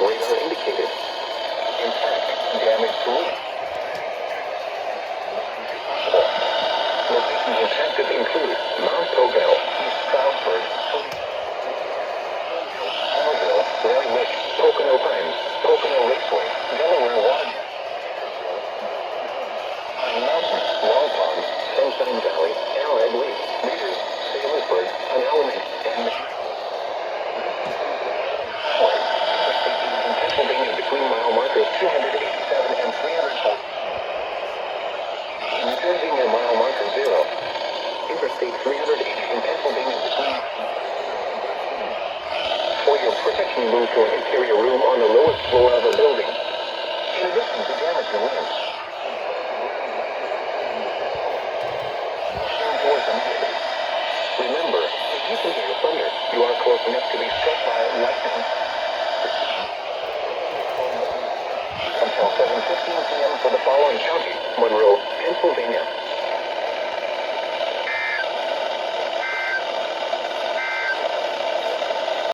radar indicated. Intact, damage to roof. Locations impacted include Mount Pocono, East Stroudsburg, Somerville, Larry Lake, Pocono Pines, Pocono Raceway, Delaware Water, Pine Mountain, Long Pond, Sunshine Valley, Arrowhead Lake, Readers, Salisbury, Unalamated, and in Pennsylvania between mile markers 287 and 304. In New Jersey near mile marker 0. Interstate 380 in Pennsylvania between. For your protection, move to an interior room on the lowest floor of a building. In addition to damage and wind. Doors immediately. Remember, if you can hear thunder, you are close enough to be struck by lightning. Until 7:15 p.m. for the following county: Monroe, Pennsylvania.